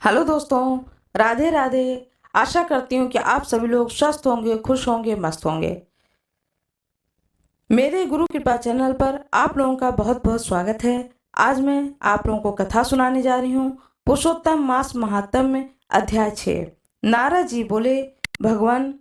Hello दोस्तों, राधे राधे। आशा करती हूँ कि आप सभी लोग स्वस्थ होंगे, खुश होंगे, मस्त होंगे। मेरे गुरु कृपा चैनल पर आप लोगों का बहुत बहुत स्वागत है। आज मैं आप लोगों को कथा सुनाने जा रही हूँ। पुरुषोत्तम मास महात्म्य अध्याय 6। नारद जी बोले, भगवान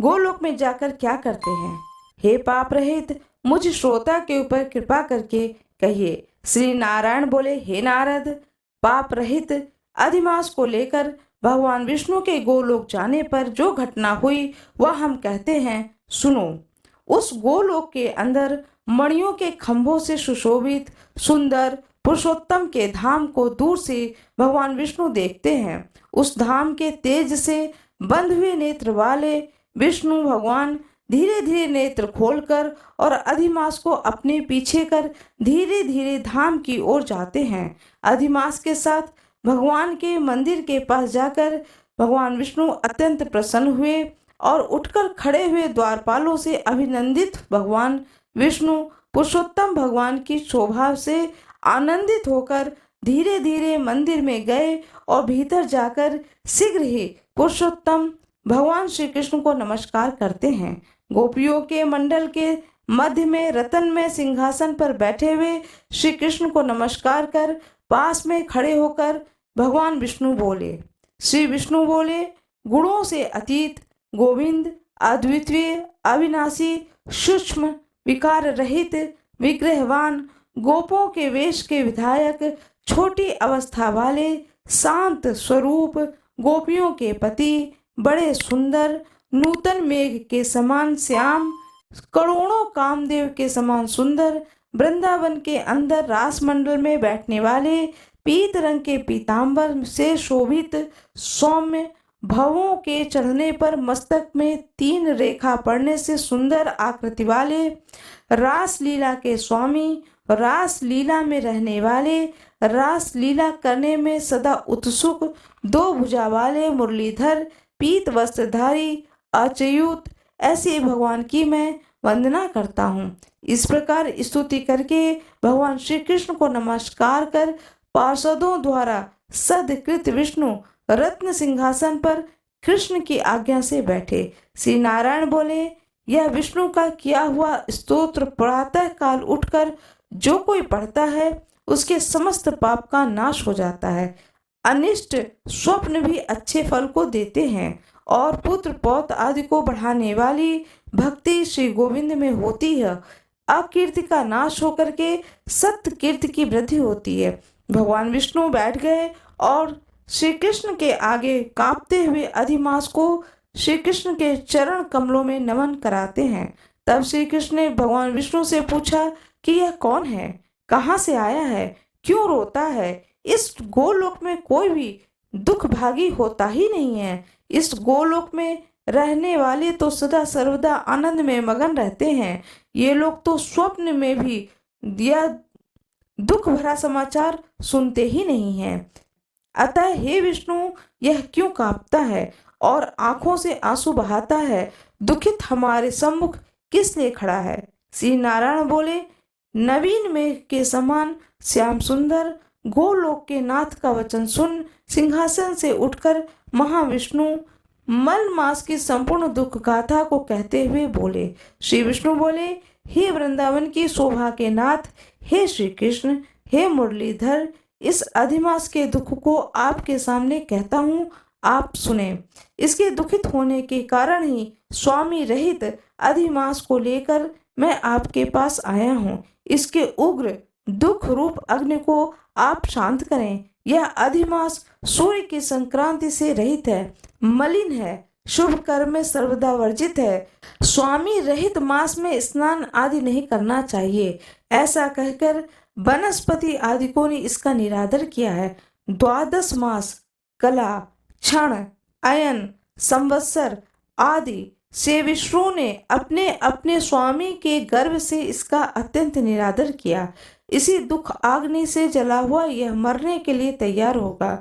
गोलोक में जाकर क्या करते हैं? हे पाप रहित मुझ श्रोता के ऊपर कृपा करके कहिए। श्री नारायण बोले, हे नारद, पाप रहित अधिमास को लेकर भगवान विष्णु के गोलोक जाने पर जो घटना हुई वह हम कहते हैं, सुनो। उस गोलोक के अंदर मणियों के खंभों से सुशोभित सुंदर पुरुषोत्तम के धाम को दूर से भगवान विष्णु देखते हैं। उस धाम के तेज से बंध हुए नेत्र वाले विष्णु भगवान धीरे धीरे नेत्र खोलकर और अधिमास को अपने पीछे कर धीरे धीरे धाम की ओर जाते हैं। अधिमास के साथ भगवान के मंदिर के पास जाकर भगवान विष्णु अत्यंत प्रसन्न हुए और उठकर खड़े हुए द्वारपालों से अभिनंदित भगवान विष्णु पुरुषोत्तम भगवान की शोभा से आनंदित होकर धीरे धीरे मंदिर में गए और भीतर जाकर शीघ्र ही पुरुषोत्तम भगवान श्री कृष्ण को नमस्कार करते हैं। गोपियों के मंडल के मध्य में रतन में सिंहासन पर बैठे हुए श्री कृष्ण को नमस्कार कर पास में खड़े होकर भगवान विष्णु बोले, श्री विष्णु बोले, गुणों से अतीत गोविंद अद्वितीय अविनाशी सूक्ष्म विकार रहित विग्रहवान गोपों के वेश के विधायक छोटी अवस्था वाले शांत स्वरूप गोपियों के पति बड़े सुंदर नूतन मेघ के समान श्याम करोड़ों कामदेव के समान सुंदर वृंदावन के अंदर रास मंडल में बैठने वाले पीत रंग के पीतांबर से शोभित सौम्य भवों के चढ़ने पर मस्तक में 3 रेखा पड़ने से सुंदर आकृति वाले रास लीला के स्वामी, रास लीला में रहने वाले, रास लीला करने में सदा उत्सुक 2 भुजा वाले मुरलीधर पीत वस्त्रधारी अच्युत, ऐसे भगवान की मैं वंदना करता हूँ। इस प्रकार स्तुति करके भगवान श्री कृष्ण को नमस्कार कर पार्षदों द्वारा सदकृत विष्णु रत्न सिंहासन पर कृष्ण की आज्ञा से बैठे। श्री नारायण बोले, यह विष्णु का किया हुआ स्तोत्र प्रातः काल उठकर जो कोई पढ़ता है उसके समस्त पाप का नाश हो जाता है। अनिष्ट स्वप्न भी अच्छे फल को देते हैं और पुत्र पौत्र आदि को बढ़ाने वाली भक्ति श्री गोविंद में होती है। अकीर्ति का नाश होकर के सत्य कीर्ति की वृद्धि होती है। भगवान विष्णु बैठ गए और श्री कृष्ण के आगे कांपते हुए अधिमास को श्री कृष्ण के चरण कमलों में नमन कराते हैं। तब श्री कृष्ण ने भगवान विष्णु से पूछा कि यह कौन है, कहाँ से आया है, क्यों रोता है? इस गोलोक में कोई भी दुख भागी होता ही नहीं है। इस गोलोक में रहने वाले तो सदा सर्वदा आनंद में मगन रहते हैं। ये लोग तो स्वप्न में भी यह दुख भरा समाचार सुनते ही नहीं हैं। अतः हे विष्णु, यह क्यों कांपता है और आंखों से आंसू बहाता है? दुखित हमारे सम्मुख किस लिए खड़ा है? श्री नारायण बोले, नवीन मेघ के समान श्याम सुंदर गोलोक के नाथ का वचन सुन सिंहासन से उठकर महाविष्णु मल मास की संपूर्ण दुख गाथा को कहते हुए बोले। श्री विष्णु बोले, हे वृंदावन की शोभा के नाथ, हे श्री कृष्ण, हे मुरलीधर, इस अधिमास के दुख को आपके सामने कहता हूँ, आप सुने। इसके दुखित होने के कारण ही स्वामी रहित अधिमास को लेकर मैं आपके पास आया हूँ। इसके उग्र दुख रूप अग्नि को आप शांत करें। यह अधिमास सूर्य की संक्रांति से रहित है, मलिन है, शुभ कर्म में सर्वदा वर्जित है। स्वामी रहित मास में स्नान आदि नहीं करना चाहिए। ऐसा कहकर वनस्पति आदिकों ने इसका निरादर किया है। 12 मास कला क्षण अयन संवत्सर आदि से विष्णु ने अपने अपने स्वामी के गर्भ से इसका अत्यंत निरादर किया। इसी दुख आग्नि से जला हुआ यह मरने के लिए तैयार होगा।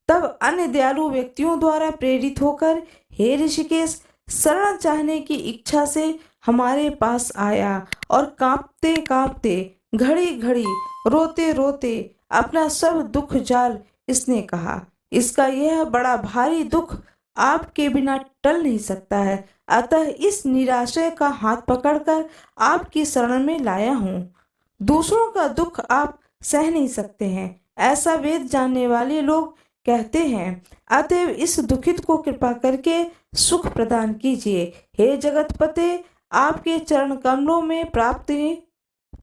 तब अन्य दयालु व्यक्तियों द्वारा प्रेरित होकर हे ऋषिकेश शरण चाहने की इच्छा से हमारे पास आया और कांपते कांपते घड़ी घड़ी रोते रोते अपना सब दुख जाल इसने कहा, इसका यह बड़ा भारी दुख आपके बिना टल नहीं सकता है। अतः इस निराशय का हाथ पकड़कर आपकी शरण में लाया हूँ। दूसरों का दुख आप सह नहीं सकते हैं, ऐसा वेद जानने वाले लोग कहते हैं। अतएव इस दुखित को कृपा करके सुख प्रदान कीजिए। हे जगतपते, आपके चरण कमलों में प्राप्त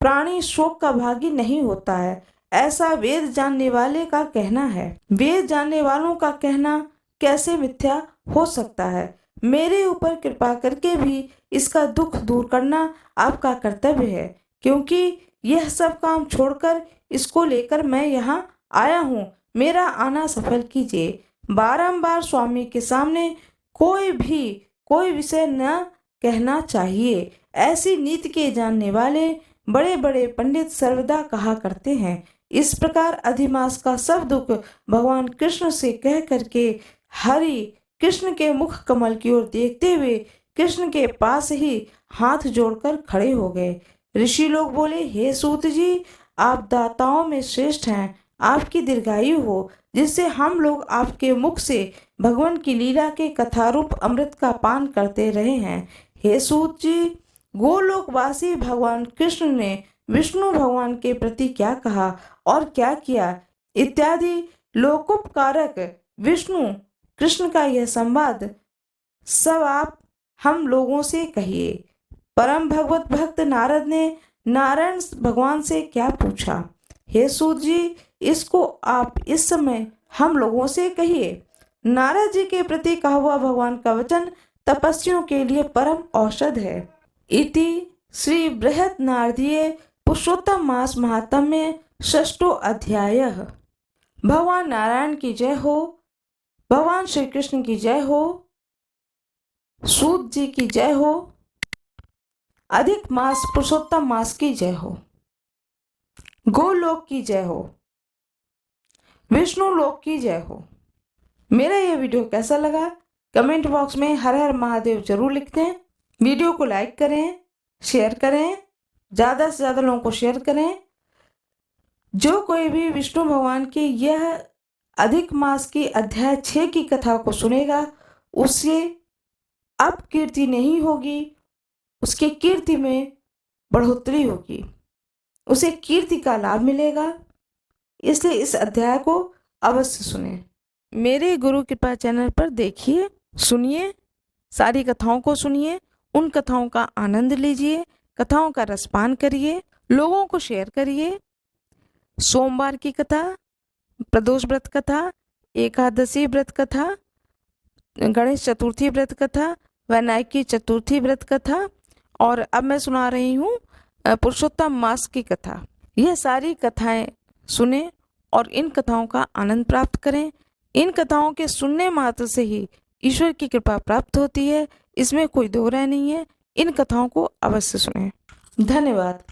प्राणी शोक का भागी नहीं होता है, ऐसा वेद जानने वाले का कहना है। वेद जानने वालों का कहना कैसे मिथ्या हो सकता है? मेरे ऊपर कृपा करके भी इसका दुख दूर करना आपका कर्तव्य है, क्योंकि यह सब काम छोड़कर इसको लेकर मैं यहाँ आया हूँ। मेरा आना सफल कीजिए। बारंबार स्वामी के सामने कोई विषय न कहना चाहिए, ऐसी नीति के जानने वाले बड़े बड़े पंडित सर्वदा कहा करते हैं। इस प्रकार अधिमास का सब दुख भगवान कृष्ण से कह करके हरि कृष्ण के मुख कमल की ओर देखते हुए कृष्ण के पास ही हाथ जोड़कर खड़े हो गए। ऋषि लोग बोले, हे सूत जी, आप दाताओं में श्रेष्ठ हैं। आपकी दीर्घायु हो, जिससे हम लोग आपके मुख से भगवान की लीला के कथारूप अमृत का पान करते रहे हैं। हे सूत जी, गोलोकवासी भगवान कृष्ण ने विष्णु भगवान के प्रति क्या कहा और क्या किया इत्यादि लोकोपकारक विष्णु कृष्ण का यह संवाद सब आप हम लोगों से कहिए। परम भगवत भक्त नारद ने नारायण भगवान से क्या पूछा? हे सूत जी, इसको आप इस समय हम लोगों से कहिए। नारद जी के प्रति कहा हुआ भगवान का वचन तपस्वियों के लिए परम औषध है। इति श्री बृहत नारदीय पुरुषोत्तम मास महात्म्य षष्ठो अध्याय। भगवान नारायण की जय हो, भगवान श्री कृष्ण की जय हो, सूत जी की जय हो, अधिक मास पुरुषोत्तम मास की जय हो, गोलोक की जय हो, विष्णु लोक की जय हो। मेरा यह वीडियो कैसा लगा कमेंट बॉक्स में हर हर महादेव जरूर लिख दें। वीडियो को लाइक करें, शेयर करें, ज़्यादा से ज़्यादा लोगों को शेयर करें। जो कोई भी विष्णु भगवान की यह अधिक मास की अध्याय 6 की कथा को सुनेगा, उससे अब कीर्ति नहीं होगी, उसकी कीर्ति में बढ़ोतरी होगी, उसे कीर्ति का लाभ मिलेगा। इसलिए इस अध्याय को अवश्य सुने। मेरे गुरु कृपा चैनल पर देखिए, सुनिए, सारी कथाओं को सुनिए, उन कथाओं का आनंद लीजिए, कथाओं का रसपान करिए, लोगों को शेयर करिए। सोमवार की कथा, प्रदोष व्रत कथा, एकादशी व्रत कथा, गणेश चतुर्थी व्रत कथा, वैनायक की चतुर्थी व्रत कथा, और अब मैं सुना रही हूँ पुरुषोत्तम मास की कथा। यह सारी कथाएं सुने और इन कथाओं का आनंद प्राप्त करें। इन कथाओं के सुनने मात्र से ही ईश्वर की कृपा प्राप्त होती है, इसमें कोई दो राय नहीं है। इन कथाओं को अवश्य सुनें। धन्यवाद।